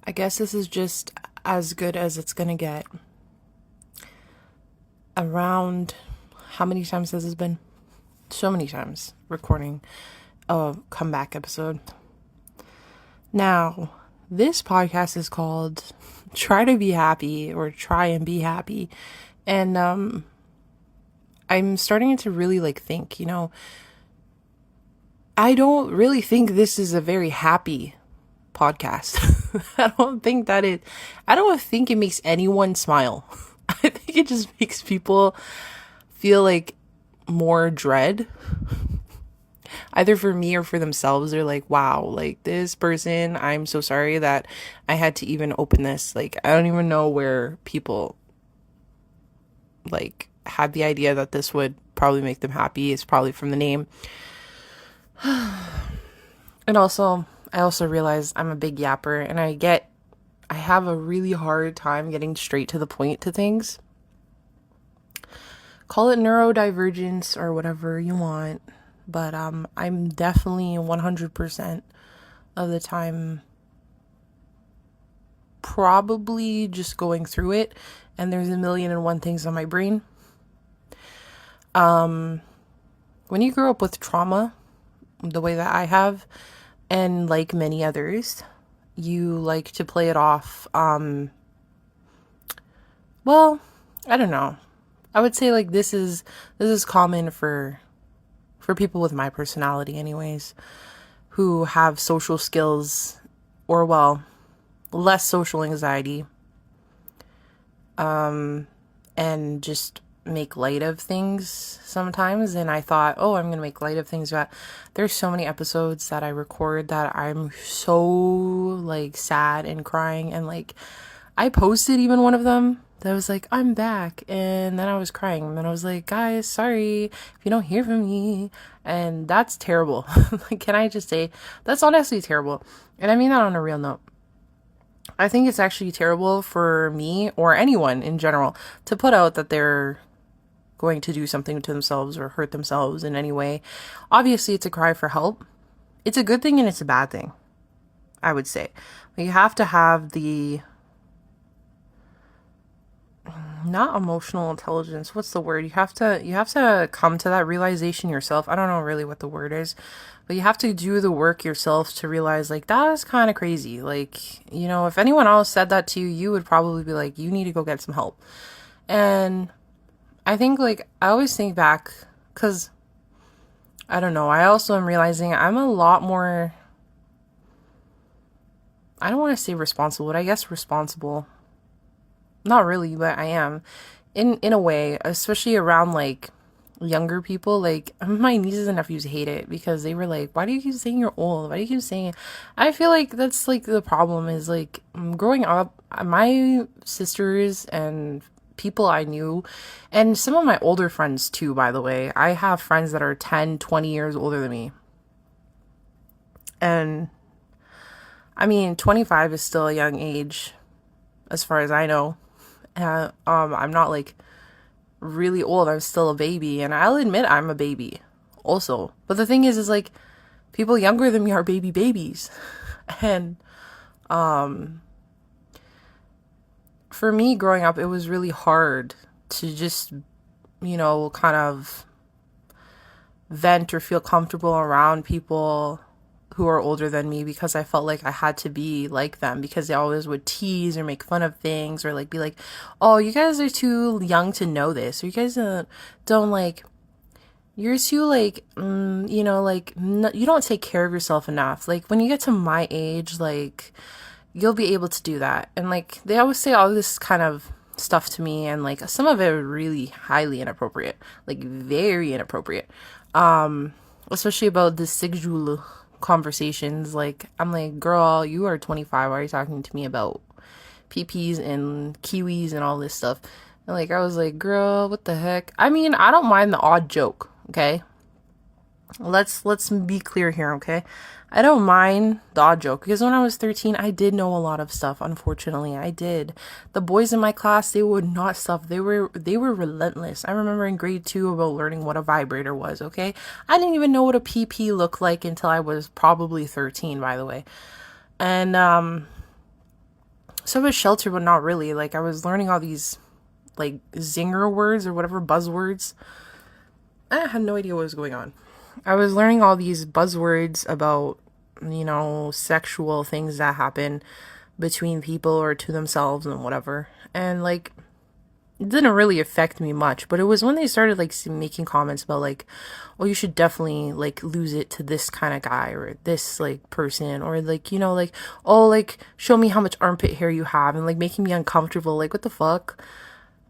I guess this is just as good as it's gonna get. Around how many times has this been? So many times recording a comeback episode. Now, this podcast is called Try to Be Happy or Try and Be Happy. And I'm starting to really think, I don't really think this is a very happy podcast. I don't think it makes anyone smile. I think it just makes people feel like more dread, either for me or for themselves. They're like, wow, like this person, I'm so sorry that I had to even open this. Like, I don't even know where people had the idea that this would probably make them happy. It's probably from the name. And I also realize I'm a big yapper and I have a really hard time getting straight to the point to things. Call it neurodivergence or whatever you want, but I'm definitely 100% of the time probably just going through it, and there's a million and one things on my brain. When you grow up with trauma, the way that I have, and like many others, you like to play it off. Well, I don't know. I would say like this is common for people with my personality anyways, who have social skills or less social anxiety, and just make light of things sometimes. And I thought, oh, I'm gonna make light of things, but there's so many episodes that I record that I'm so sad and crying, and I posted even one of them that was like, I'm back, and then I was crying, and then I was like, guys, sorry if you don't hear from me. And that's terrible. Can I just say that's honestly terrible, and I mean that on a real note. I think it's actually terrible for me or anyone in general to put out that they're going to do something to themselves or hurt themselves in any way. Obviously, it's a cry for help. It's a good thing and it's a bad thing, I would say. But you have to have the not emotional intelligence. What's the word? You have to come to that realization yourself. I don't know really what the word is, but you have to do the work yourself to realize that is kind of crazy. If anyone else said that to you, you would probably be like, you need to go get some help. And I think I always think back, because I don't know, I also am realizing I'm a lot more, I don't want to say responsible, but I guess responsible. Not really, but I am in a way, especially around younger people. My nieces and nephews hate it because they were like, why do you keep saying you're old? Why do you keep saying it? I feel like that's the problem is growing up, my sisters and people I knew, and some of my older friends too, by the way. I have friends that are 10, 20 years older than me. And I mean, 25 is still a young age as far as I know. I'm not really old. I'm still a baby, and I'll admit I'm a baby also. But the thing is people younger than me are babies. And for me growing up, it was really hard to just, kind of vent or feel comfortable around people who are older than me, because I felt like I had to be like them, because they always would tease or make fun of things, or be like, oh, you guys are too young to know this, or you guys don't you're too you don't take care of yourself enough. When you get to my age, you'll be able to do that. And they always say all this kind of stuff to me, and some of it really highly inappropriate, very inappropriate, especially about the sexual conversations. I'm like, girl, you are 25, why are you talking to me about PPs and kiwis and all this stuff? And I was like, girl, what the heck? I mean, I don't mind the odd joke, okay? Let's be clear here, okay? I don't mind the odd joke, because when I was 13, I did know a lot of stuff. Unfortunately, I did. The boys in my class, they would not stop. They were relentless. I remember in grade 2 about learning what a vibrator was, okay? I didn't even know what a PP looked like until I was probably 13, by the way. And So I was sheltered, but not really. Like, I was learning all these, like, zinger words or whatever, buzzwords. I had no idea what was going on. I was learning all these buzzwords about, sexual things that happen between people or to themselves and whatever. And, like, it didn't really affect me much, but it was when they started like making comments about like, oh, you should definitely like lose it to this kind of guy or this like person, or like, like, oh, like show me how much armpit hair you have, and like making me uncomfortable. Like, what the fuck?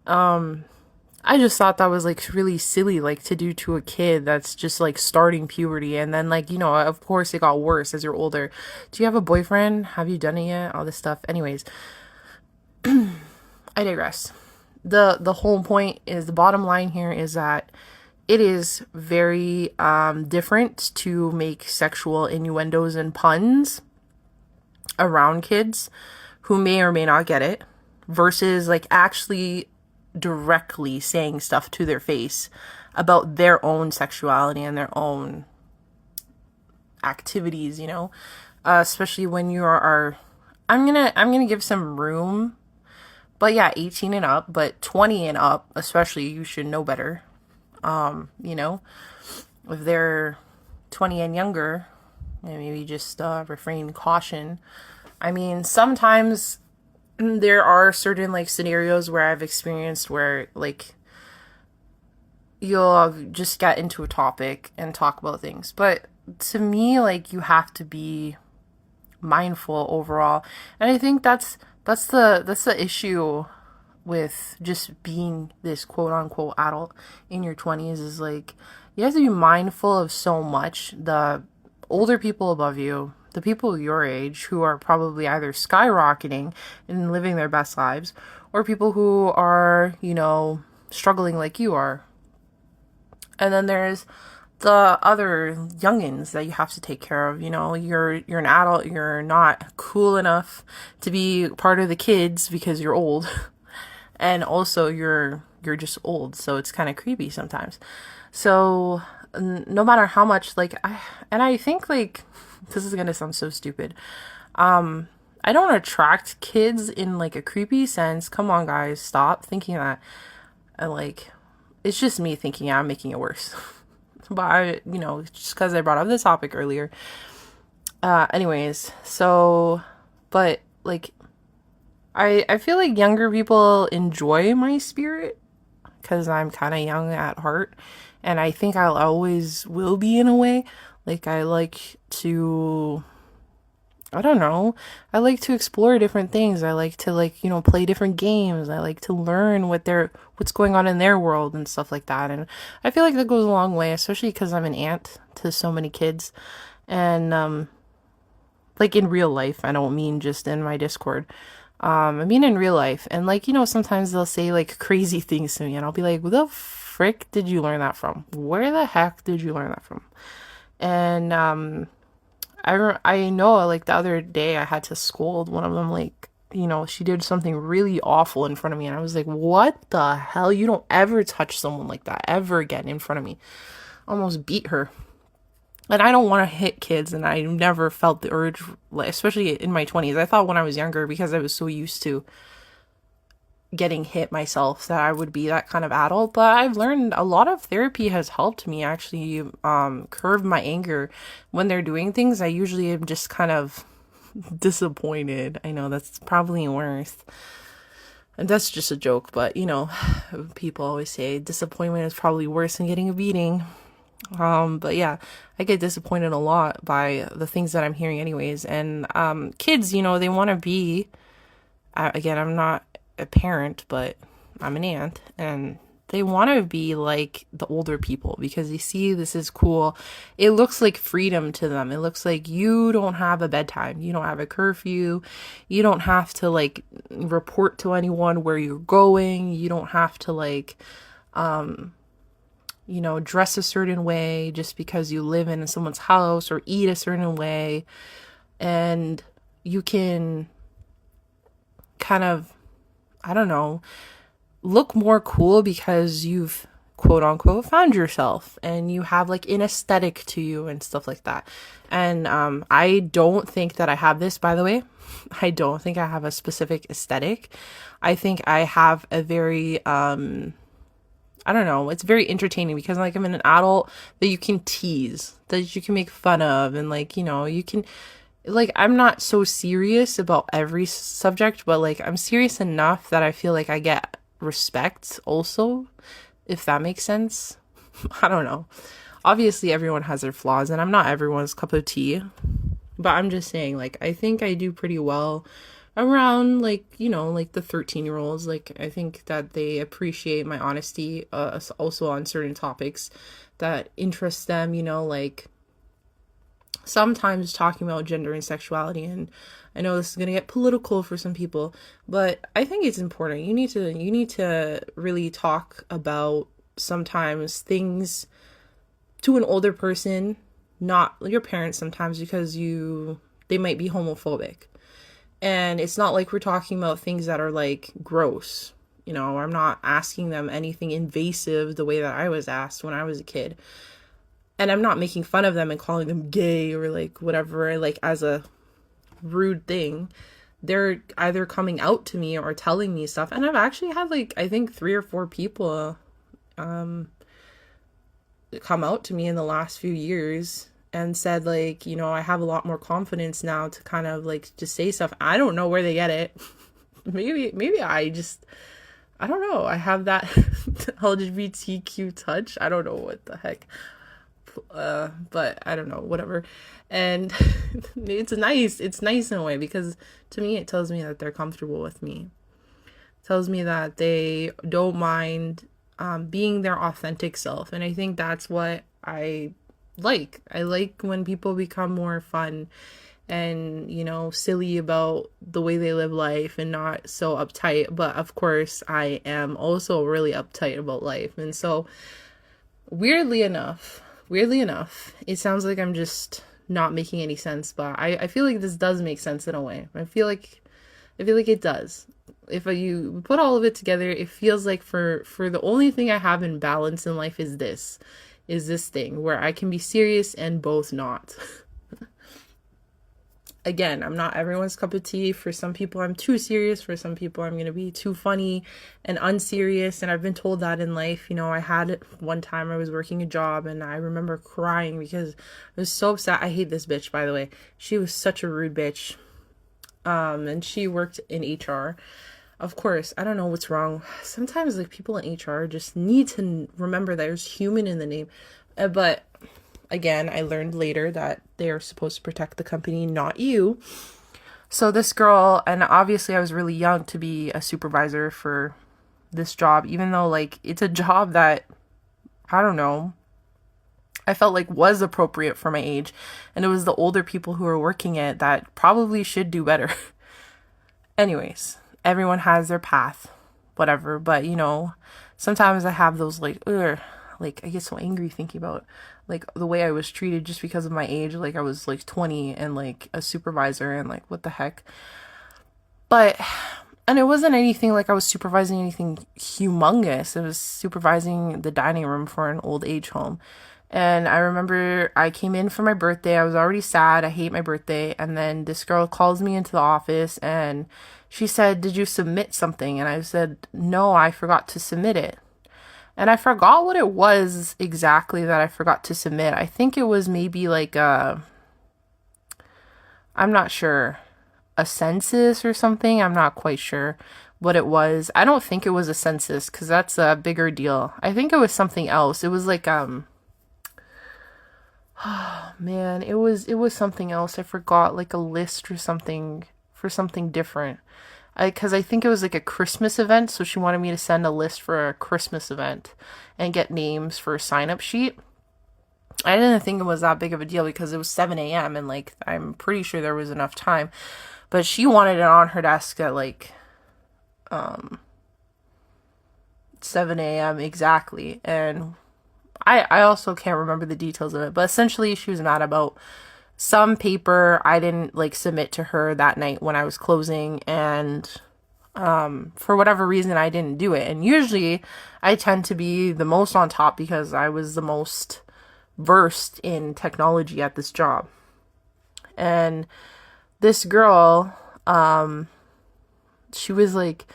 I just thought that was like really silly, like to do to a kid that's just like starting puberty. And then like, of course it got worse as you're older. Do you have a boyfriend? Have you done it yet? All this stuff. Anyways, I digress. The whole point is, the bottom line here is that it is very different to make sexual innuendos and puns around kids who may or may not get it, versus like actually directly saying stuff to their face about their own sexuality and their own activities, especially when you are I'm gonna give some room. But yeah, 18 and up, but 20 and up, especially, you should know better. If they're 20 and younger, maybe just refrain caution. I mean, sometimes there are certain like scenarios where I've experienced where like you'll just get into a topic and talk about things. But to me, like, you have to be mindful overall. And I think that's the issue with just being this quote unquote adult in your 20s, is like you have to be mindful of so much. The older people above you, the people your age who are probably either skyrocketing and living their best lives, or people who are, struggling like you are. And then there's the other youngins that you have to take care of. You're an adult, you're not cool enough to be part of the kids because you're old. And also you're just old, so it's kind of creepy sometimes. So no matter how much I think like, this is gonna sound so stupid. I don't attract kids in like a creepy sense. Come on, guys, stop thinking that. Like, it's just me thinking I'm making it worse. But just because I brought up this topic earlier. Anyways, so, but like, I feel like younger people enjoy my spirit because I'm kind of young at heart, and I think I'll always will be in a way. Like, I like to, I don't know, I like to explore different things. I like to play different games. I like to learn what's going on in their world and stuff like that. And I feel like that goes a long way, especially because I'm an aunt to so many kids. And like in real life, I don't mean just in my Discord. I mean in real life. And like, sometimes they'll say like crazy things to me, and I'll be like, where the frick did you learn that from? Where the heck did you learn that from? And I know, like, the other day I had to scold one of them, like, she did something really awful in front of me, and I was like, what the hell? You don't ever touch someone like that ever again in front of me. Almost beat her. And I don't want to hit kids, and I never felt the urge, especially in my 20s. I thought when I was younger, because I was so used to getting hit myself, that I would be that kind of adult. But I've learned a lot of therapy has helped me actually curb my anger. When they're doing things, I usually am just kind of disappointed. I know that's probably worse. And that's just a joke, but people always say disappointment is probably worse than getting a beating. But yeah, I get disappointed a lot by the things that I'm hearing anyways. And kids, they want to be, again, I'm not a parent, but I'm an aunt, and they want to be like the older people because they see this is cool. It looks like freedom to them. It looks like you don't have a bedtime. You don't have a curfew. You don't have to like report to anyone where you're going. You don't have to like, dress a certain way just because you live in someone's house, or eat a certain way. And you can kind of, I don't know, look more cool because you've quote unquote found yourself and you have like an aesthetic to you and stuff like that. And I don't think that I have this, by the way. I don't think I have a specific aesthetic. I think I have a very I don't know, it's very entertaining because like I'm an adult that you can tease, that you can make fun of, and like, you know, you can like, I'm not so serious about every subject, but like I'm serious enough that I feel like I get respect also, if that makes sense. I don't know. Obviously everyone has their flaws and I'm not everyone's cup of tea, but I'm just saying, like, I think I do pretty well around, like, you know, like the 13-year-olds. Like, I think that they appreciate my honesty, also on certain topics that interest them, you know, like sometimes talking about gender and sexuality. And I know this is going to get political for some people, but I think it's important. You need to really talk about sometimes things to an older person, not your parents sometimes, because they might be homophobic. And it's not like we're talking about things that are like gross. You know, I'm not asking them anything invasive the way that I was asked when I was a kid. And I'm not making fun of them and calling them gay or like whatever, like as a rude thing. They're either coming out to me or telling me stuff. And I've actually had like, I think 3 or 4 people come out to me in the last few years and said, like, you know, I have a lot more confidence now to kind of like just say stuff. I don't know where they get it. maybe I don't know. I have that LGBTQ touch. I don't know what the heck. But I don't know, whatever. And it's nice in a way, because to me, it tells me that they're comfortable with me. It tells me that they don't mind being their authentic self. And I think that's what I like. I like when people become more fun and, you know, silly about the way they live life and not so uptight. But of course, I am also really uptight about life. And so weirdly enough, it sounds like I'm just not making any sense, but I feel like this does make sense in a way. I feel like it does. If you put all of it together, it feels like for the only thing I have in balance in life is this thing where I can be serious and both not. Again, I'm not everyone's cup of tea. For some people, I'm too serious. For some people, I'm going to be too funny and unserious. And I've been told that in life. You know, I had one time I was working a job and I remember crying because I was so upset. I hate this bitch, by the way. She was such a rude bitch. And she worked in HR. Of course, I don't know what's wrong. Sometimes like people in HR just need to remember there's human in the name. But again, I learned later that they are supposed to protect the company, not you. So this girl, and obviously I was really young to be a supervisor for this job, even though like it's a job that, I don't know, I felt like was appropriate for my age. And it was the older people who were working it that probably should do better. Anyways, everyone has their path, whatever. But, you know, sometimes I have those like, like I get so angry thinking about like the way I was treated just because of my age. Like I was like 20 and like a supervisor and like what the heck. But, and it wasn't anything like I was supervising anything humongous. It was supervising the dining room for an old age home. And I remember I came in for my birthday. I was already sad. I hate my birthday. And then this girl calls me into the office and she said, "Did you submit something?" And I said, "No, I forgot to submit it." And I forgot what it was exactly that I forgot to submit. I think it was maybe like I'm not sure, a census or something. I'm not quite sure what it was. I don't think it was a census because that's a bigger deal. I think it was something else. It was like oh man, it was something else. I forgot, like a list or something for something different. Because I think it was like a Christmas event, so she wanted me to send a list for a Christmas event and get names for a sign-up sheet. I didn't think it was that big of a deal because it was 7 a.m. and like I'm pretty sure there was enough time. But she wanted it on her desk at like 7 a.m. exactly. And I also can't remember the details of it, but essentially she was mad about some paper I didn't like submit to her that night when I was closing, and For whatever reason, I didn't do it. And usually I tend to be the most on top because I was the most versed in technology at this job. And this girl, she was like,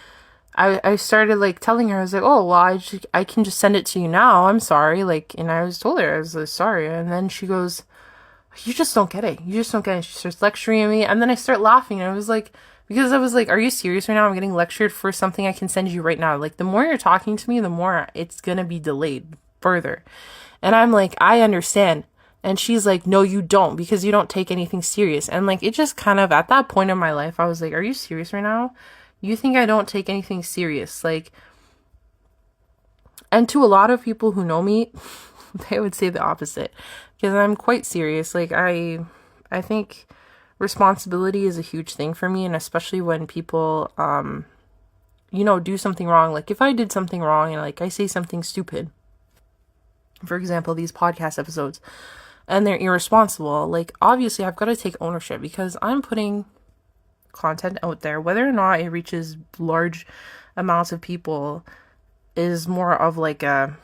I started like telling her, I was like, oh, well, I can just send it to you now. I'm sorry. Like, and I was told her, I was like, sorry. And then she goes, you just don't get it. You just don't get it. She starts lecturing me. And then I start laughing. And I was like, because I was like, are you serious right now? I'm getting lectured for something I can send you right now. Like, the more you're talking to me, the more it's going to be delayed further. And I'm like, I understand. And she's like, no, you don't, because you don't take anything serious. And like, it just kind of, at that point in my life, I was like, are you serious right now? You think I don't take anything serious? Like, and to a lot of people who know me, they would say the opposite, because I'm quite serious. Like, I think responsibility is a huge thing for me, and especially when people, do something wrong. Like, if I did something wrong and like I say something stupid, for example, these podcast episodes, and they're irresponsible, like, obviously I've got to take ownership, because I'm putting content out there. Whether or not it reaches large amounts of people is more of like a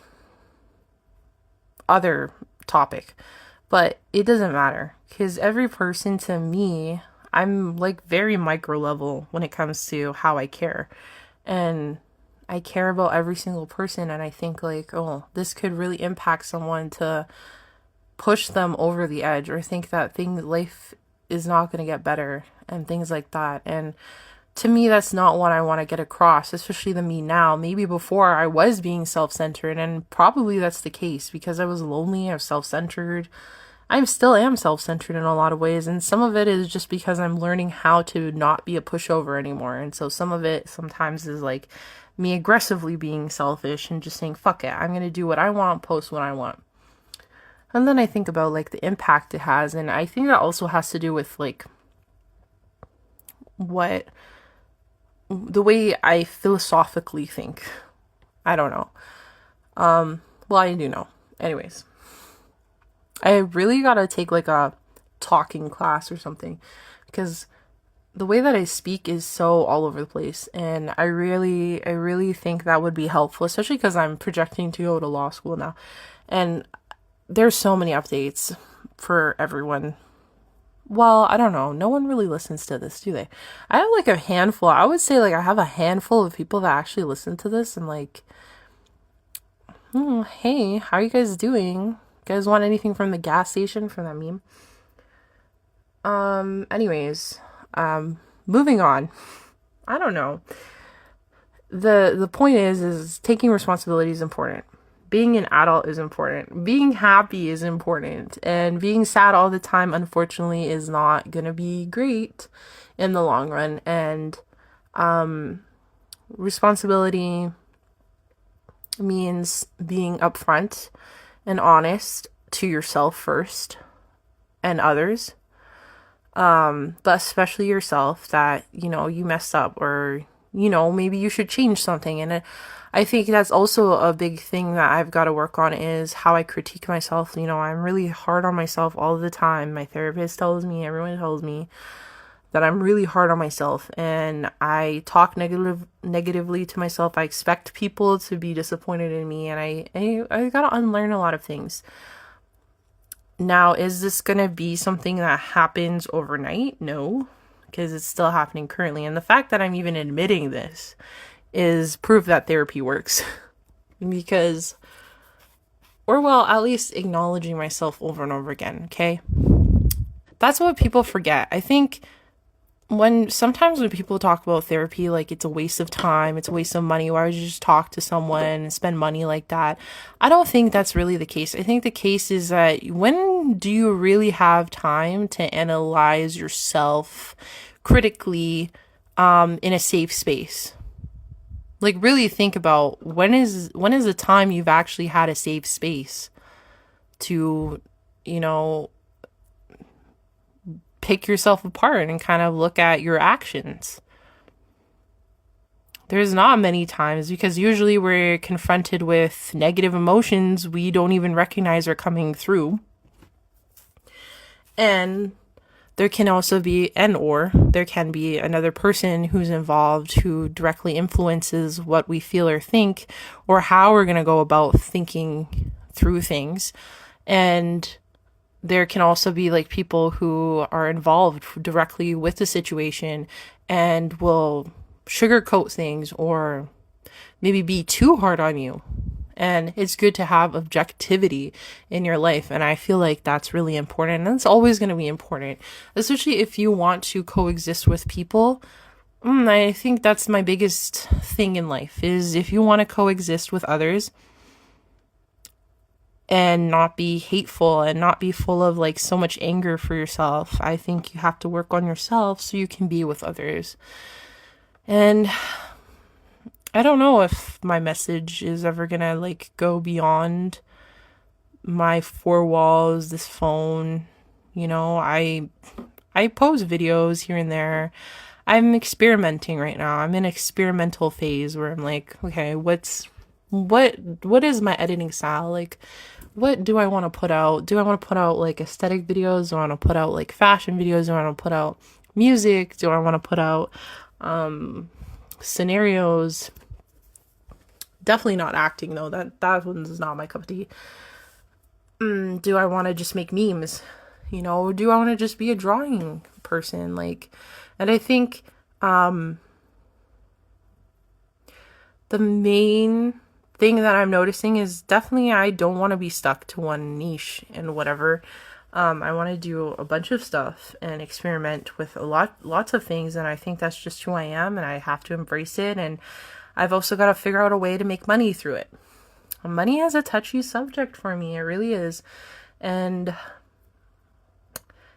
other topic, but it doesn't matter, because every person, to me, I'm like very micro level when it comes to how I care, and I care about every single person. And I think like, oh, this could really impact someone to push them over the edge, or think that life is not going to get better and things like that. And to me, that's not what I want to get across, especially to me now. Maybe before I was being self-centered, and probably that's the case because I was lonely, I was self-centered. I still am self-centered in a lot of ways, and some of it is just because I'm learning how to not be a pushover anymore. And so some of it sometimes is like me aggressively being selfish and just saying, fuck it, I'm going to do what I want, post what I want. And then I think about like the impact it has, and I think that also has to do with like the way I philosophically think. I don't know. Well, I do know. Anyways, I really gotta take like a talking class or something, because the way that I speak is so all over the place, and I really think that would be helpful, especially because I'm projecting to go to law school now, and there's so many updates for everyone. Well, I don't know. No one really listens to this, do they? I have like a handful. I would say like I have a handful of people that actually listen to this, and like, hey, how are you guys doing? You guys want anything from the gas station, from that meme? Anyways, moving on. I don't know. The point is taking responsibility is important. Being an adult is important. Being happy is important. And being sad all the time, unfortunately, is not going to be great in the long run. And responsibility means being upfront and honest to yourself first and others. But especially yourself, that, you messed up, or, maybe you should change something. And I think that's also a big thing that I've got to work on, is how I critique myself. I'm really hard on myself all the time. My therapist tells me, everyone tells me that I'm really hard on myself, and I talk negatively to myself. I expect people to be disappointed in me, and I got to unlearn a lot of things. Now, is this going to be something that happens overnight? No, because it's still happening currently. And the fact that I'm even admitting this is proof that therapy works. Because, or well, at least acknowledging myself over and over again, okay? That's what people forget. I think sometimes when people talk about therapy, like it's a waste of time, it's a waste of money, why would you just talk to someone and spend money like that? I don't think that's really the case. I think the case is that, when do you really have time to analyze yourself critically in a safe space? Like, really think about when is the time you've actually had a safe space to, pick yourself apart and kind of look at your actions. There's not many times, because usually we're confronted with negative emotions we don't even recognize are coming through. And there can also be, or there can be another person who's involved who directly influences what we feel or think, or how we're going to go about thinking through things. And there can also be like people who are involved directly with the situation and will sugarcoat things or maybe be too hard on you. And it's good to have objectivity in your life. And I feel like that's really important. And it's always going to be important, especially if you want to coexist with people. I think that's my biggest thing in life is if you want to coexist with others and not be hateful and not be full of like so much anger for yourself, I think you have to work on yourself so you can be with others. And I don't know if my message is ever gonna like go beyond my four walls, this phone. I post videos here and there. I'm experimenting right now. I'm in an experimental phase where I'm like, okay, what is my editing style? Like, what do I want to put out? Do I want to put out like aesthetic videos? Do I want to put out like fashion videos? Do I want to put out music? Do I want to put out scenarios? Definitely not acting though. That one's not my cup of tea. Do I want to just make memes? Do I want to just be a drawing person? And I think the main thing that I'm noticing is definitely I don't want to be stuck to one niche and whatever. I want to do a bunch of stuff and experiment with lots of things, and I think that's just who I am, and I have to embrace it. And I've also got to figure out a way to make money through it. Money is a touchy subject for me. It really is. And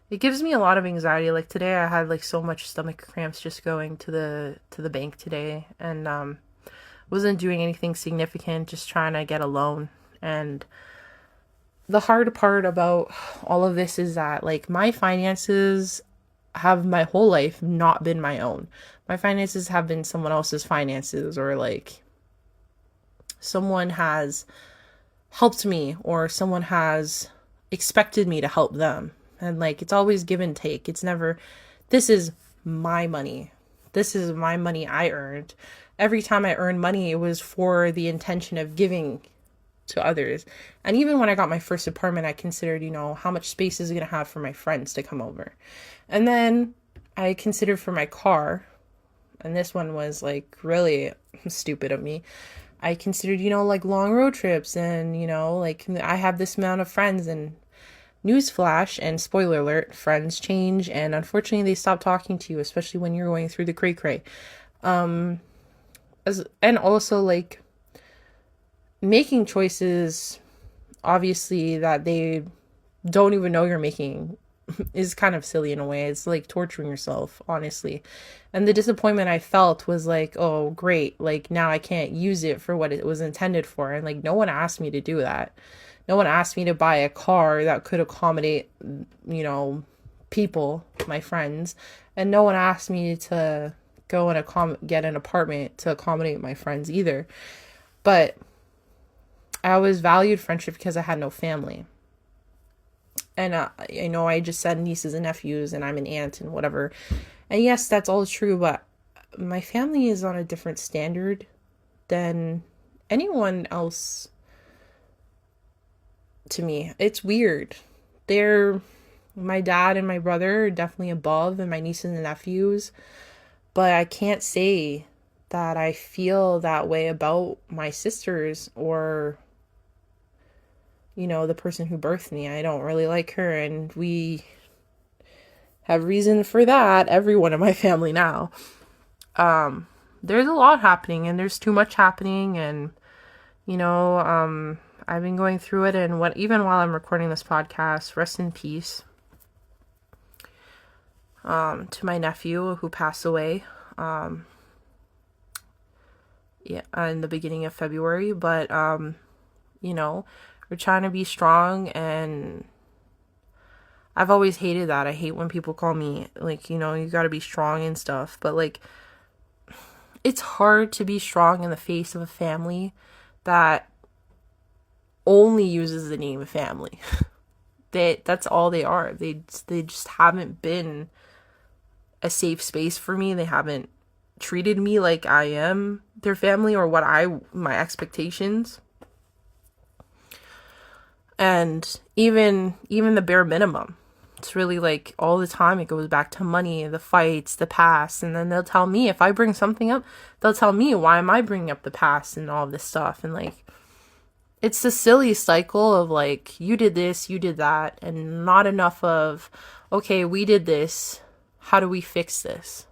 it gives me a lot of anxiety. Like today I had like so much stomach cramps just going to the bank today, and wasn't doing anything significant, just trying to get a loan. And the hard part about all of this is that like my finances have my whole life not been my own. My finances have been someone else's finances, or like someone has helped me or someone has expected me to help them. And like it's always give and take. It's never, this is my money. This is my money I earned. Every time I earned money, it was for the intention of giving to others. And even when I got my first apartment, I considered, how much space is it going to have for my friends to come over. And then I considered for my car, and this one was like really stupid of me. I considered, like long road trips, and, like I have this amount of friends, and newsflash and spoiler alert, friends change, and unfortunately they stop talking to you, especially when you're going through the cray-cray. And also like making choices, obviously, that they don't even know you're making is kind of silly in a way. It's like torturing yourself, honestly. And the disappointment I felt was like, oh, great. Like now I can't use it for what it was intended for. And like, no one asked me to do that. No one asked me to buy a car that could accommodate, people, my friends. And no one asked me to go and get an apartment to accommodate my friends either. But I always valued friendship because I had no family. And, I just said nieces and nephews, and I'm an aunt and whatever. And yes, that's all true, but my family is on a different standard than anyone else to me. It's weird. My dad and my brother are definitely above, and my nieces and nephews. But I can't say that I feel that way about my sisters or the person who birthed me. I don't really like her, and we have reason for that, everyone in my family now. There's a lot happening, and there's too much happening, and I've been going through it, and even while I'm recording this podcast, rest in peace to my nephew who passed away in the beginning of February. But we're trying to be strong, and I've always hated that. I hate when people call me like, you got to be strong and stuff, but like it's hard to be strong in the face of a family that only uses the name family. that's all they are. They just haven't been a safe space for me. They haven't treated me like I am their family or my expectations. And even the bare minimum. It's really like all the time it goes back to money, the fights, the past, and then they'll tell me if I bring something up, they'll tell me why am I bringing up the past and all this stuff. And like it's the silly cycle of like you did this, you did that, and not enough of okay, we did this, how do we fix this?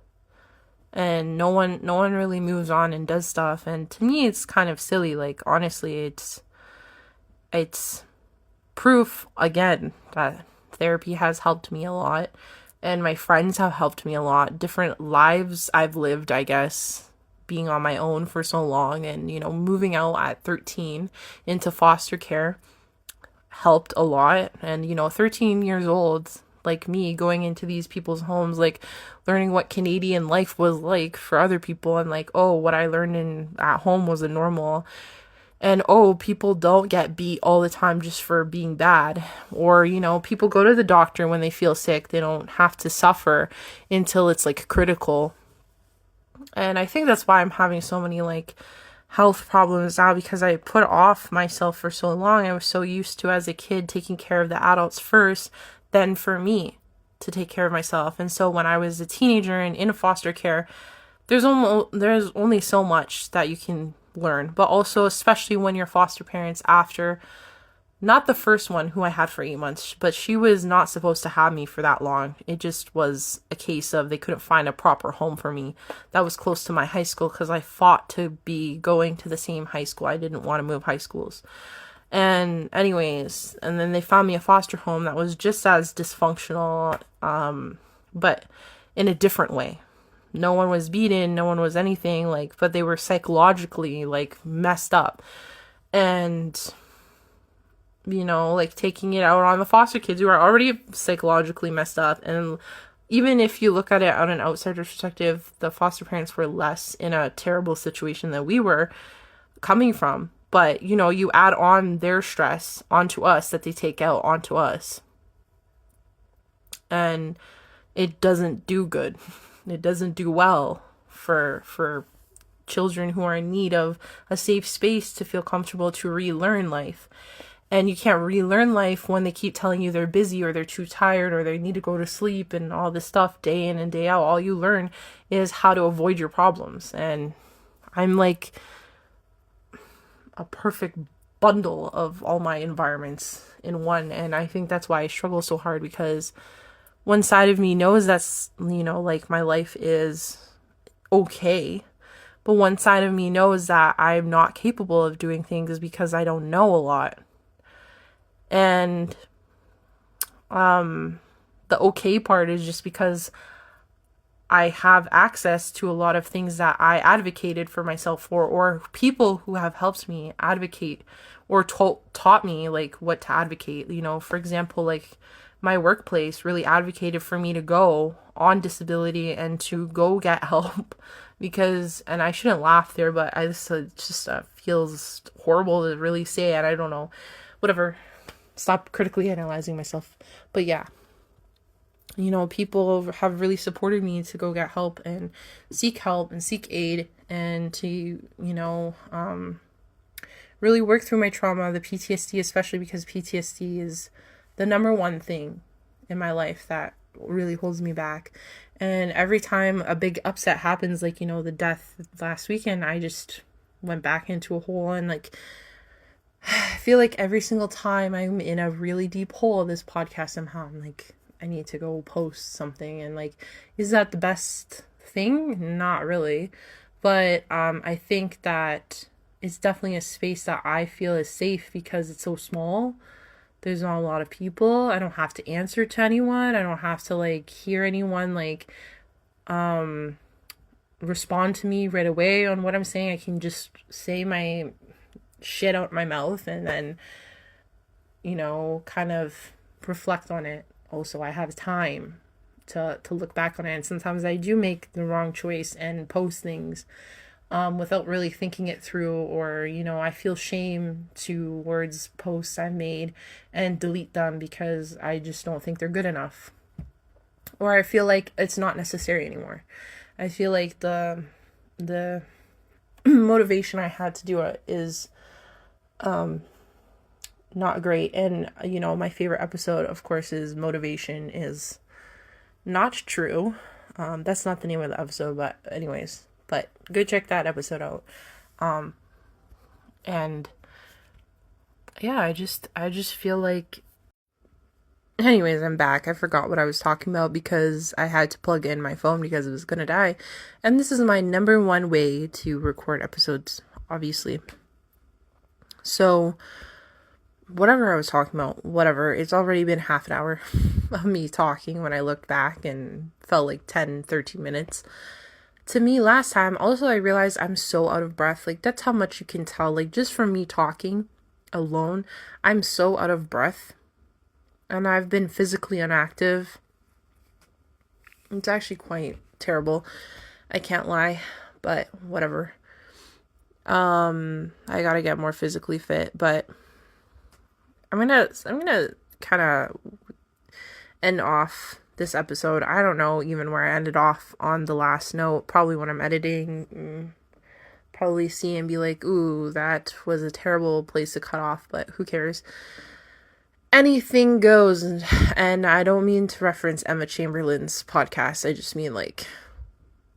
And no one really moves on and does stuff. And to me it's kind of silly. Like honestly, it's proof again that therapy has helped me a lot, and my friends have helped me a lot. Different lives I've lived, I guess, being on my own for so long, and moving out at 13 into foster care helped a lot. And 13 years old like me going into these people's homes, like learning what Canadian life was like for other people, and like, oh, what I learned at home was a normal. And, oh, people don't get beat all the time just for being bad. Or, people go to the doctor when they feel sick. They don't have to suffer until it's, like, critical. And I think that's why I'm having so many, like, health problems now, because I put off myself for so long. I was so used to, as a kid, taking care of the adults first, then for me to take care of myself. And so when I was a teenager and in foster care, there's only so much that you can learn, but also especially when you're foster parents after not the first one who I had for 8 months, but she was not supposed to have me for that long. It just was a case of they couldn't find a proper home for me that was close to my high school, because I fought to be going to the same high school. I didn't want to move high schools. And anyways, and then they found me a foster home that was just as dysfunctional, but in a different way. No one was beaten, no one was anything, like, but they were psychologically, like, messed up. And, like, taking it out on the foster kids who are already psychologically messed up. And even if you look at it on an outsider perspective, the foster parents were less in a terrible situation that we were coming from. But, you add on their stress onto us that they take out onto us. And it doesn't do good. It doesn't do well for children who are in need of a safe space to feel comfortable to relearn life. And you can't relearn life when they keep telling you they're busy or they're too tired or they need to go to sleep and all this stuff day in and day out. All you learn is how to avoid your problems. And I'm like a perfect bundle of all my environments in one. And I think that's why I struggle so hard, because one side of me knows that's, like my life is okay. But one side of me knows that I'm not capable of doing things because I don't know a lot. And the okay part is just because I have access to a lot of things that I advocated for myself for, or people who have helped me advocate or taught me like what to advocate. For example, like my workplace really advocated for me to go on disability and to go get help, because, and I shouldn't laugh there, but it just feels horrible to really say it. I don't know, whatever. Stop critically analyzing myself. But yeah, people have really supported me to go get help and seek aid, and to, really work through my trauma, the PTSD, especially because PTSD is the number one thing in my life that really holds me back. And every time a big upset happens, like, the death last weekend, I just went back into a hole. And like, I feel like every single time I'm in a really deep hole of this podcast, somehow I'm like, I need to go post something. And like, is that the best thing? Not really. But I think that it's definitely a space that I feel is safe because it's so small. There's not a lot of people. I don't have to answer to anyone. I don't have to like hear anyone like respond to me right away on what I'm saying. I can just say my shit out my mouth and then, kind of reflect on it. Also, I have time to look back on it. And sometimes I do make the wrong choice and post things without really thinking it through, or, I feel shame towards posts I made and delete them because I just don't think they're good enough. Or I feel like it's not necessary anymore. I feel like the motivation I had to do it is not great. And, my favorite episode, of course, is Motivation is Not True. That's not the name of the episode, but anyways, but go check that episode out. And yeah, I just feel like, anyways, I'm back. I forgot what I was talking about because I had to plug in my phone because it was gonna die. And this is my number one way to record episodes, obviously. So whatever I was talking about, whatever, it's already been half an hour of me talking when I looked back, and felt like 10, 13 minutes. To me, last time, also, I realized I'm so out of breath. Like, that's how much you can tell. Like, just from me talking alone, I'm so out of breath. And I've been physically inactive. It's actually quite terrible. I can't lie, but whatever. I gotta get more physically fit, but I'm gonna kind of end off this episode. I don't know even where I ended off on the last note. Probably when I'm editing, probably see and be like, ooh, that was a terrible place to cut off, but who cares? Anything goes. And I don't mean to reference Emma Chamberlain's podcast. I just mean, like,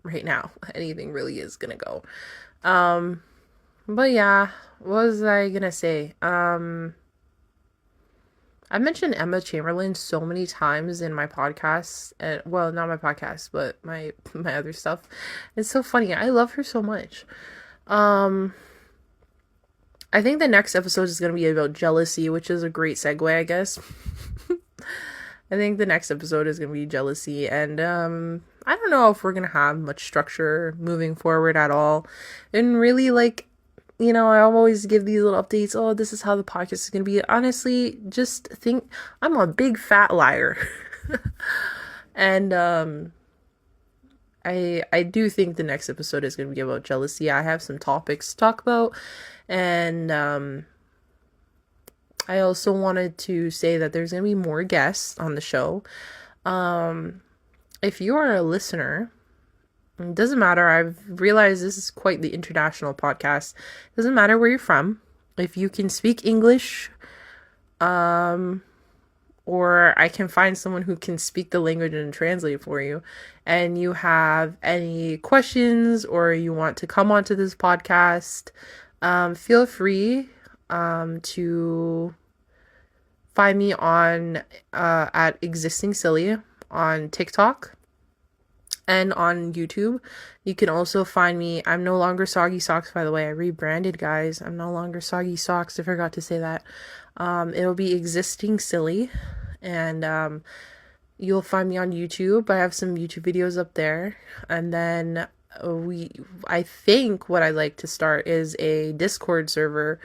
right now, anything really is gonna go. But yeah, what was I gonna say? I mentioned Emma Chamberlain so many times in my podcast, and well, not my podcast, but my other stuff. It's so funny. I love her so much. I think the next episode is going to be about jealousy, which is a great segue, I guess. I think the next episode is going to be jealousy, and I don't know if we're going to have much structure moving forward at all. And really, like, I always give these little updates. Oh, this is how the podcast is going to be. Honestly, just think I'm a big fat liar. And I do think the next episode is going to be about jealousy. I have some topics to talk about. And I also wanted to say that there's going to be more guests on the show. If you are a listener, it doesn't matter. I've realized this is quite the international podcast. It doesn't matter where you're from. If you can speak English, or I can find someone who can speak the language and translate for you, and you have any questions or you want to come onto this podcast, feel free to find me on at Existing Silly on TikTok and on YouTube. You can also find me. I'm no longer Soggy Socks, by the way. I rebranded, guys. I'm no longer Soggy Socks. I forgot to say that. It'll be Existing Silly, and you'll find me on YouTube. I have some YouTube videos up there, and then I think what I'd like to start is a Discord server,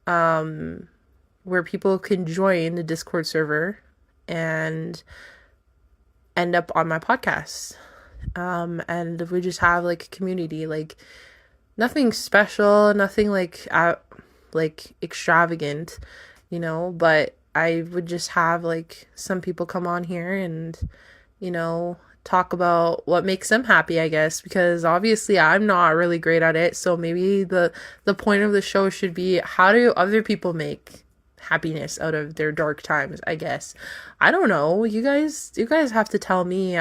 where people can join the Discord server and end up on my podcast. And we just have like a community, like nothing special, nothing like extravagant, but I would just have like some people come on here and, talk about what makes them happy, I guess, because obviously I'm not really great at it. So maybe the point of the show should be, how do other people make happiness out of their dark times, I guess. I don't know. You guys have to tell me.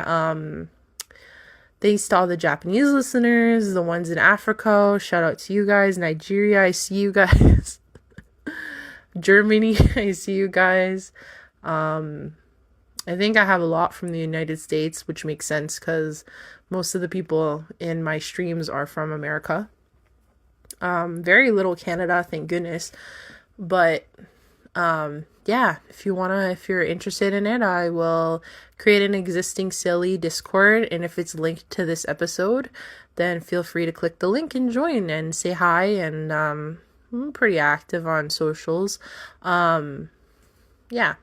Thanks to all the Japanese listeners, the ones in Africa. Shout out to you guys. Nigeria, I see you guys. Germany, I see you guys. I think I have a lot from the United States, which makes sense because most of the people in my streams are from America. Very little Canada, thank goodness. But yeah, if you're interested in it, I will create an Existing Silly Discord, and if it's linked to this episode, then feel free to click the link and join and say hi. And I'm pretty active on socials. Yeah,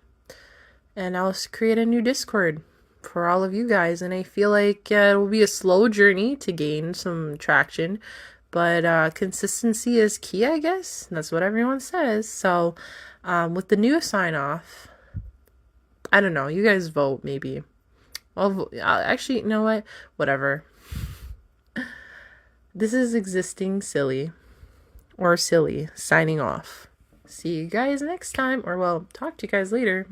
and I'll create a new Discord for all of you guys, and I feel like it will be a slow journey to gain some traction, But consistency is key, I guess. That's what everyone says. So with the new sign off, I don't know. You guys vote, maybe. Actually, you know what? Whatever. This is Existing Silly, or Silly, signing off. See you guys next time, or well, talk to you guys later.